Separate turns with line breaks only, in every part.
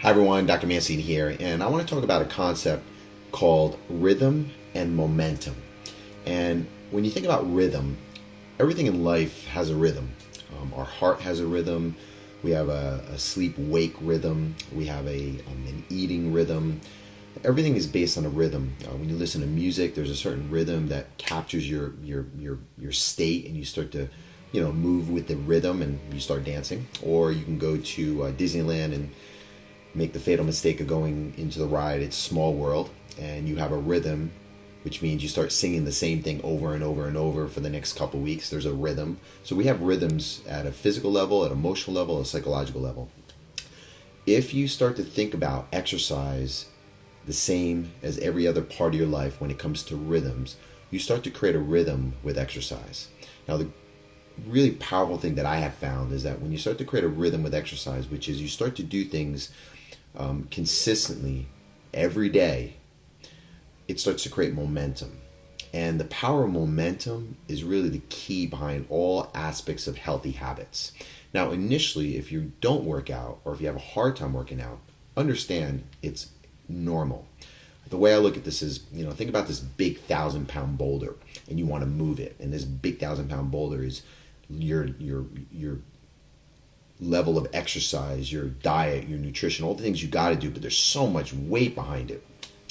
Hi everyone, Dr. Mancine here, and I want to talk about a concept called rhythm and momentum. And when you think about rhythm, everything in life has a rhythm. Our heart has a rhythm. We have a sleep-wake rhythm. We have an eating rhythm. Everything is based on a rhythm. When you listen to music, there's a certain rhythm that captures your state, and you start to move with the rhythm and you start dancing. Or you can go to Disneyland and make the fatal mistake of going into the ride It's Small World, and you have a rhythm, which means you start singing the same thing over and over and over for the next couple weeks. There's a rhythm. So we have rhythms at a physical level, at an emotional level, a psychological level. If you start to think about exercise the same as every other part of your life when it comes to rhythms, you start to create a rhythm with exercise. Now, the really powerful thing that I have found is that when you start to create a rhythm with exercise, which is you start to do things consistently every day, it starts to create momentum. And the power of momentum is really the key behind all aspects of healthy habits. Now, initially, if you don't work out or if you have a hard time working out, understand it's normal. The way I look at this is, think about this big 1,000-pound boulder and you want to move it. And this big 1,000-pound boulder is your level of exercise, your diet, your nutrition, all the things you got to do, but there's so much weight behind it.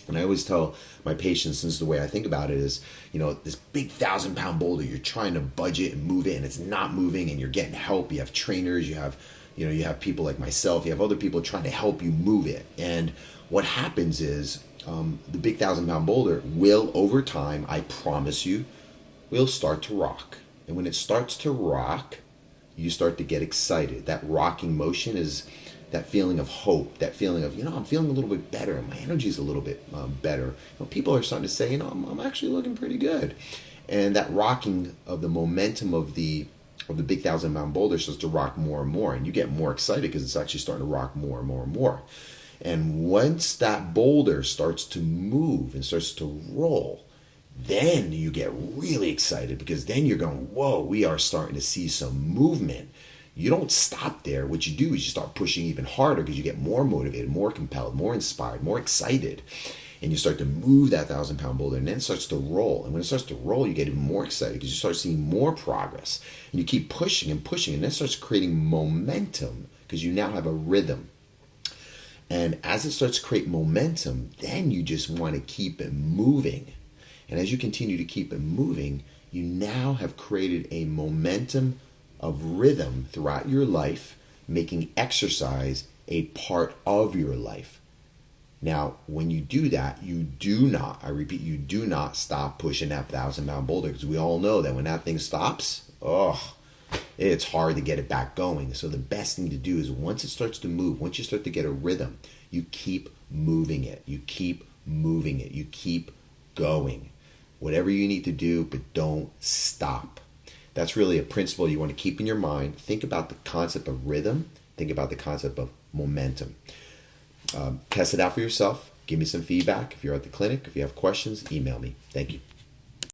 And I always tell my patients, this is the way I think about it, is, this big 1,000-pound boulder, you're trying to budget and move it and it's not moving, and you're getting help. You have trainers, you have people like myself, you have other people trying to help you move it. And what happens is the big 1,000-pound boulder will, over time, I promise you, will start to rock. And when it starts to rock, you start to get excited. That rocking motion is that feeling of hope, that feeling of, I'm feeling a little bit better, and my energy is a little bit better. People are starting to say, I'm actually looking pretty good. And that rocking of the momentum of the big 1,000-pound boulder starts to rock more and more, and you get more excited because it's actually starting to rock more and more and more. And once that boulder starts to move and starts to roll, then you get really excited, because then you're going, whoa, we are starting to see some movement. You don't stop there. What you do is you start pushing even harder, because you get more motivated, more compelled, more inspired, more excited. And you start to move that 1,000-pound boulder, and then it starts to roll. And when it starts to roll, you get even more excited because you start seeing more progress. And you keep pushing and pushing, and then it starts creating momentum because you now have a rhythm. And as it starts to create momentum, then you just want to keep it moving. And as you continue to keep it moving, you now have created a momentum of rhythm throughout your life, making exercise a part of your life. Now, when you do that, you do not, I repeat, you do not stop pushing that 1,000-pound boulder, because we all know that when that thing stops, it's hard to get it back going. So the best thing to do is, once it starts to move, once you start to get a rhythm, you keep moving it. You keep moving it. You keep going. Whatever you need to do, but don't stop. That's really a principle you want to keep in your mind. Think about the concept of rhythm. Think about the concept of momentum. Test it out for yourself. Give me some feedback. If you're at the clinic, if you have questions, email me. Thank you.